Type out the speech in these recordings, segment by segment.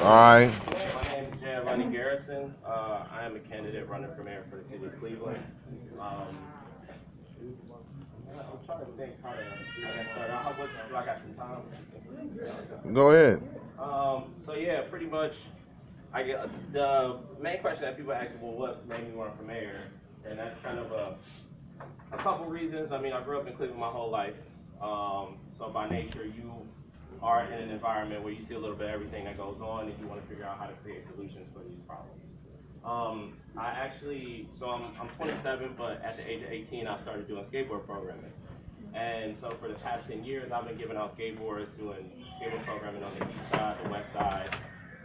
All right. My name is Garrison. I am a candidate running for mayor for the city of Cleveland. Um, I'm trying to think how to get started. Do I got some time? Go ahead. So yeah, pretty much. I get the main question that people ask me, well, what made me run for mayor? And that's kind of a couple reasons. I mean, I grew up in Cleveland my whole life. So by nature, you are in an environment where you see a little bit of everything that goes on, and you want to figure out how to create solutions for these problems. I'm 27, but at the age of 18, I started doing skateboard programming. And so for the past 10 years, I've been giving out skateboards, doing skateboard programming on the east side, the west side,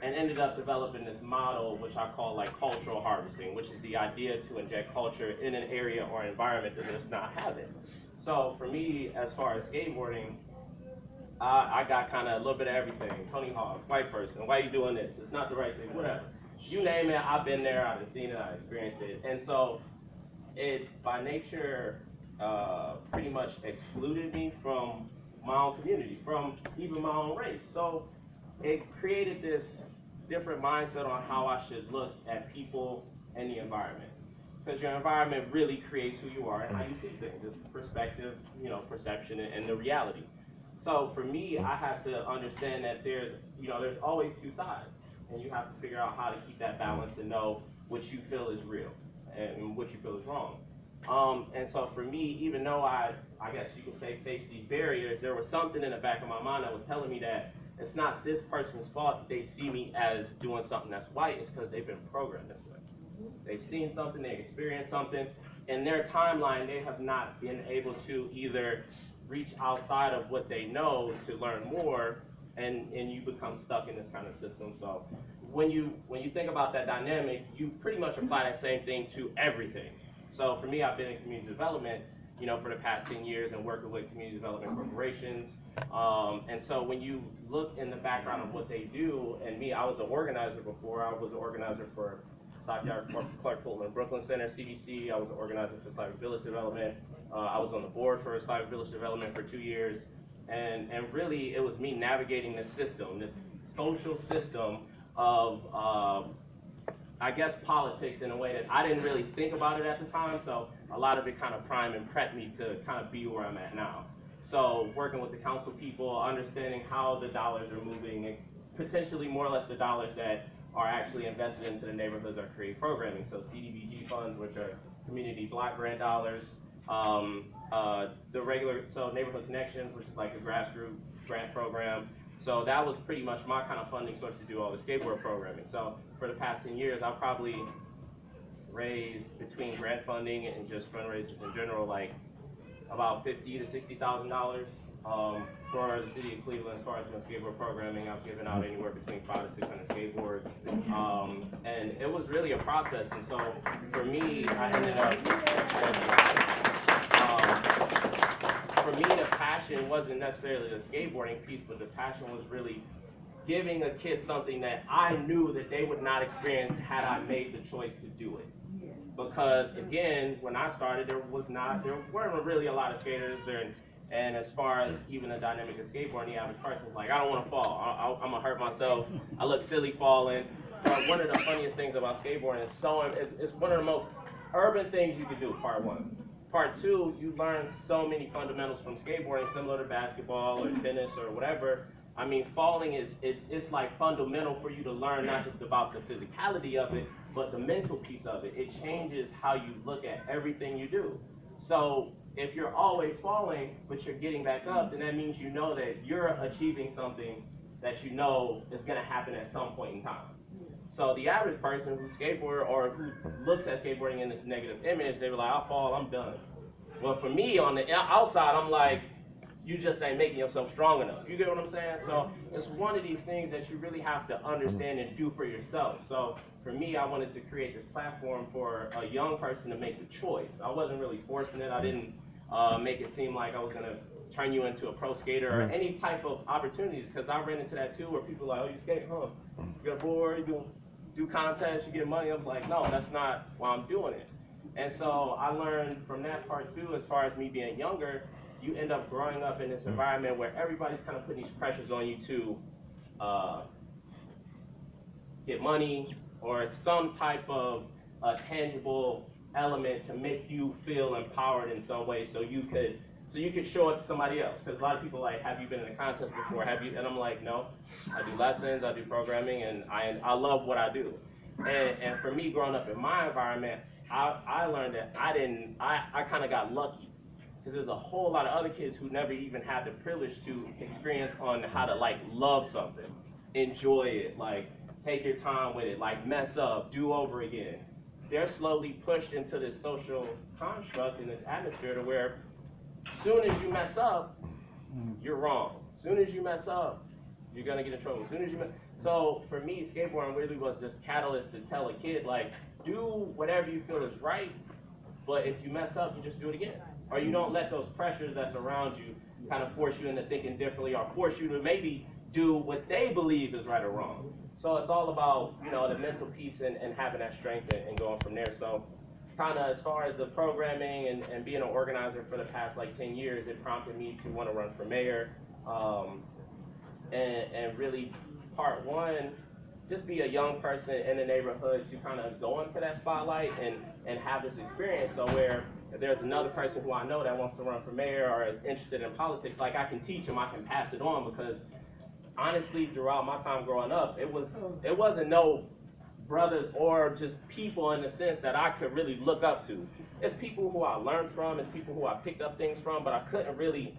and ended up developing this model, which I call like cultural harvesting, which is the idea to inject culture in an area or environment that does not have it. So for me, as far as skateboarding, I got kind of a little bit of everything. Tony Hawk, white person, why are you doing this? It's not the right thing, whatever. You name it, I've been there, I've seen it, I've experienced it. And so it, by nature, pretty much excluded me from my own community, from even my own race. So it created this different mindset on how I should look at people and the environment. Because your environment really creates who you are and how you see things. It's perspective, perception, and the reality. So for me, I had to understand that there's always two sides, and you have to figure out how to keep that balance and know what you feel is real and what you feel is wrong. And so for me, even though I guess you could say face these barriers, there was something in the back of my mind that was telling me that it's not this person's fault that they see me as doing something that's white. It's because they've been programmed this way. They've seen something, they've experienced something. In their timeline, they have not been able to either reach outside of what they know to learn more, and you become stuck in this kind of system. So when you think about that dynamic, you pretty much apply that same thing to everything. So for me, I've been in community development, for the past 10 years and working with community development corporations. And so when you look in the background of what they do, and me, I was an organizer before. I was an organizer for South Clark Fulton Brooklyn Center, CDC. I was an organizer for Slavic Village Development. I was on the board for Slavic Village Development for 2 years. And really, it was me navigating this system, this social system of, I guess, politics in a way that I didn't really think about it at the time. So a lot of it kind of primed and prepped me to kind of be where I'm at now. So working with the council people, understanding how the dollars are moving, and potentially more or less the dollars that are actually invested into the neighborhoods or create programming. So CDBG funds, which are community block grant dollars, so Neighborhood Connections, which is like a grassroots grant program. So that was pretty much my kind of funding source to do all the skateboard programming. So for the past 10 years, I've probably raised, between grant funding and just fundraisers in general, like about $50,000 to $60,000 for the city of Cleveland. As far as doing skateboard programming, I've given out anywhere between 500 to 600 skateboards, and it was really a process. And so for me, I ended up. For me, the passion wasn't necessarily the skateboarding piece, but the passion was really giving a kid something that I knew that they would not experience had I made the choice to do it. Because again, when I started, there weren't really a lot of skaters, and as far as even the dynamic of skateboarding, the average person was like, I don't want to fall. I'm gonna hurt myself. I look silly falling. But one of the funniest things about skateboarding is it's one of the most urban things you can do. Part one. Part two, you learn so many fundamentals from skateboarding, similar to basketball or tennis or whatever. I mean, falling it's like fundamental for you to learn not just about the physicality of it, but the mental piece of it. It changes how you look at everything you do. So if you're always falling, but you're getting back up, then that means you know that you're achieving something that you know is gonna happen at some point in time. So the average person who skateboards or who looks at skateboarding in this negative image, they were like, I'll fall, I'm done. Well, for me, on the outside, I'm like, you just ain't making yourself strong enough. You get what I'm saying? So it's one of these things that you really have to understand and do for yourself. So for me, I wanted to create this platform for a young person to make the choice. I wasn't really forcing it. I didn't make it seem like I was going to turn you into a pro skater or any type of opportunities, because I ran into that too, where people are like, oh, you skate, huh? You got a board, you do contests, you get money. I'm like, no, that's not why I'm doing it. And so I learned from that part too, as far as me being younger, you end up growing up in this environment where everybody's kind of putting these pressures on you to get money or some type of tangible element to make you feel empowered in some way, so you could show it to somebody else. Because a lot of people are like, have you been in a contest before? Have you? And I'm like, no. I do lessons, I do programming, and I love what I do. And for me, growing up in my environment, I learned that I kind of got lucky, because there's a whole lot of other kids who never even had the privilege to experience on how to like love something, enjoy it, like take your time with it, like mess up, do over again. They're slowly pushed into this social construct in this atmosphere to where as soon as you mess up, you're wrong. As soon as you mess up, you're gonna get in trouble. As soon as you So for me, skateboarding really was this catalyst to tell a kid, like, do whatever you feel is right, but if you mess up, you just do it again. Or you don't let those pressures that's around you kind of force you into thinking differently, or force you to maybe do what they believe is right or wrong. So it's all about, the mental piece and having that strength and going from there. So kind of as far as the programming and being an organizer for the past like 10 years, it prompted me to want to run for mayor. And really, part one, just be a young person in the neighborhood to kind of go into that spotlight and have this experience. So where if there's another person who I know that wants to run for mayor or is interested in politics, like I can teach them, I can pass it on, because honestly, throughout my time growing up, it wasn't no brothers or just people in the sense that I could really look up to. It's people who I learned from, it's people who I picked up things from, but I couldn't really,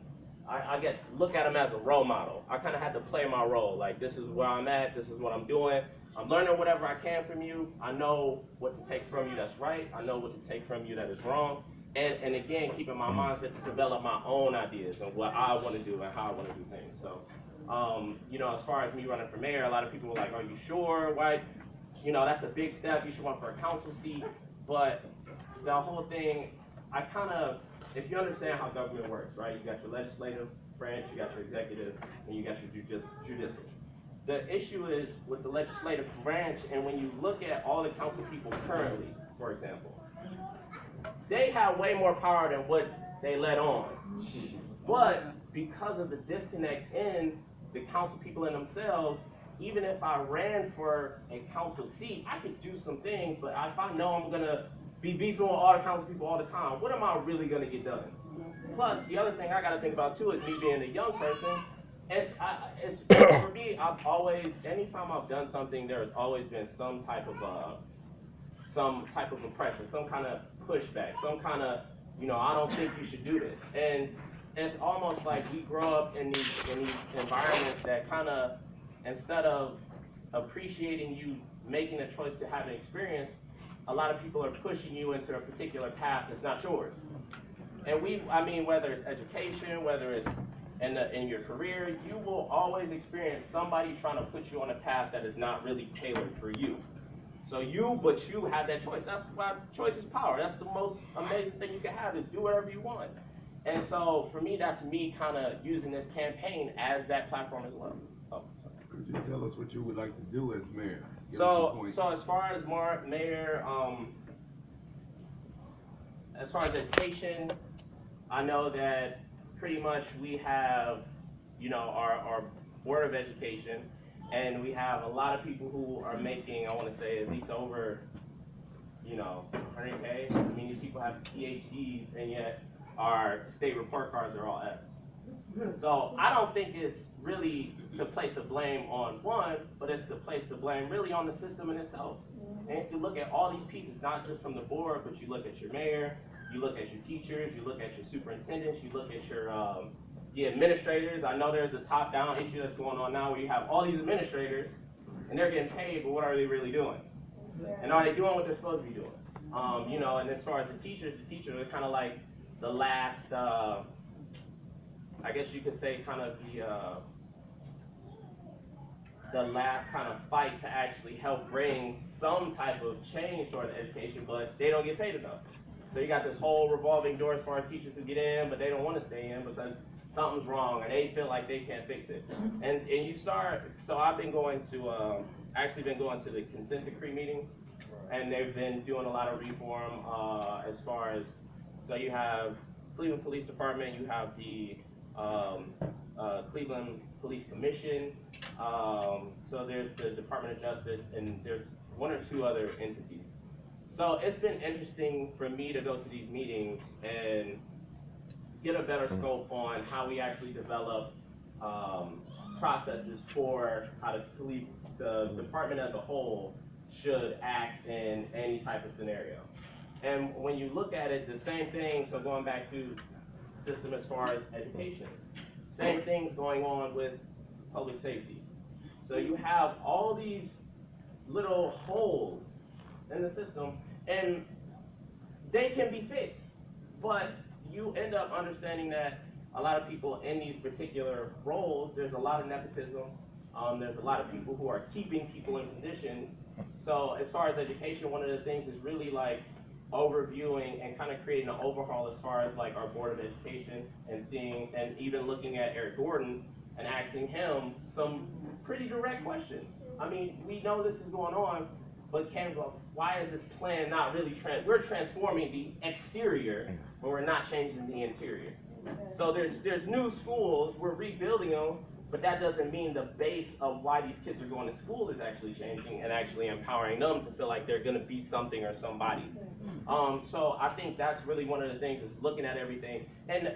I guess, look at them as a role model. I kind of had to play my role. Like, this is where I'm at, this is what I'm doing. I'm learning whatever I can from you. I know what to take from you that's right. I know what to take from you that is wrong. And again, keeping my mindset to develop my own ideas and what I want to do and how I want to do things. So, as far as me running for mayor, a lot of people were like, are you sure? Why? That's a big step. You should run for a council seat. But the whole thing, if you understand how government works, right? You got your legislative branch, you got your executive, and you got your judicial. The issue is with the legislative branch, and when you look at all the council people currently, for example, they have way more power than what they let on. But because of the disconnect in the council people in themselves, even if I ran for a council seat, I could do some things, but if I know I'm gonna be beefing with all the council people all the time, what am I really gonna get done? Plus, the other thing I gotta think about too is me being a young person. It's for me, I've always, anytime I've done something, there's always been some type of oppression, some kind of pushback, some kind of, I don't think you should do this. And it's almost like we grow up in these environments that kind of, instead of appreciating you making a choice to have an experience, a lot of people are pushing you into a particular path that's not yours. And whether it's education, whether it's in your career, you will always experience somebody trying to put you on a path that is not really tailored for you. So you have that choice. That's why choice is power. That's the most amazing thing you can have, is do whatever you want. And so for me, that's me kind of using this campaign as that platform as well. Could you tell us what you would like to do as mayor? So as far as mayor, as far as education, I know that pretty much we have, our Board of Education, and we have a lot of people who are making, I want to say, at least over, 100K. I mean, these people have PhDs, and yet our state report cards are all F's. So I don't think it's really to place the blame on one, but it's to place the blame really on the system in itself. And if you look at all these pieces, not just from the board, but you look at your mayor, you look at your teachers, you look at your superintendents, you look at your the administrators. I know there's a top-down issue that's going on now where you have all these administrators, and they're getting paid, but what are they really doing? And are they doing what they're supposed to be doing? And as far as the teachers are kind of like the last, I guess you could say, kind of the last kind of fight to actually help bring some type of change toward the education, but they don't get paid enough. So you got this whole revolving door as far as teachers who get in, but they don't want to stay in because something's wrong, or they feel like they can't fix it. And you start, so I've been going to, actually been going to the consent decree meetings, and they've been doing a lot of reform as far as, so you have Cleveland Police Department, you have the Cleveland Police Commission. So there's the Department of Justice, and there's one or two other entities. So it's been interesting for me to go to these meetings and get a better scope on how we actually develop processes for how the department as a whole should act in any type of scenario. And when you look at it, the same thing, so going back to system as far as education, same things going on with public safety. So you have all these little holes in the system, and they can be fixed, but you end up understanding that a lot of people in these particular roles, there's a lot of nepotism, there's a lot of people who are keeping people in positions. So as far as education, one of the things is really like overviewing and kind of creating an overhaul as far as like our Board of Education, and seeing, and even looking at Eric Gordon and asking him some pretty direct questions. I mean, we know this is going on, but why is this plan not really we're transforming the exterior, but we're not changing the interior. So there's new schools, we're rebuilding them, but that doesn't mean the base of why these kids are going to school is actually changing and actually empowering them to feel like they're going to be something or somebody. So I think that's really one of the things, is looking at everything. And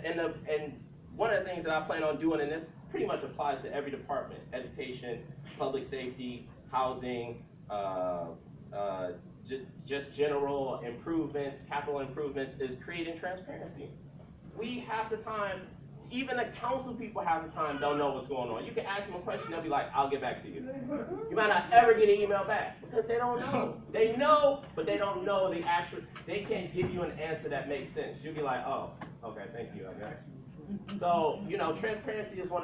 one of the things that I plan on doing, and this pretty much applies to every department, education, public safety, housing, just general improvements, capital improvements, is creating transparency. We half the time, even the council people half the time don't know what's going on. You can ask them a question, they'll be like, I'll get back to you. You might not ever get an email back because they don't know. They know, but they don't know the actual, they can't give you an answer that makes sense. You'll be like, oh, okay, thank you, I guess. So, you know, transparency is one of